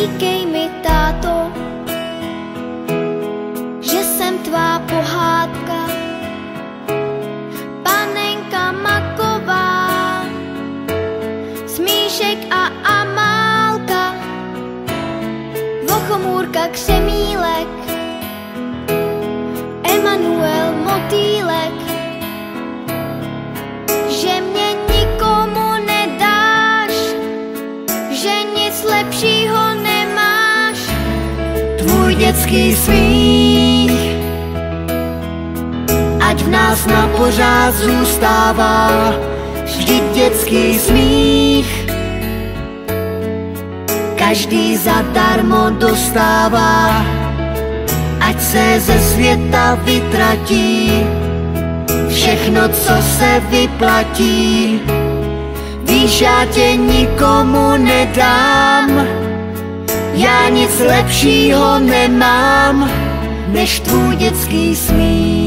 Říkej mi, táto, že jsem tvá pohádka, panenka maková, Smíšek a Amálka, Vochomůrka Křemílek, Emanuel Motýlek, že mě nikomu nedáš, že nic lepšího nemáš. Tvůj dětský smích, ať v nás na pořád zůstává, vždyť dětský smích každý zadarmo dostává. Ať se ze světa vytratí všechno, co se vyplatí. Víš, já tě nikomu nedám, já nic lepšího nemám než tvůj dětský smích.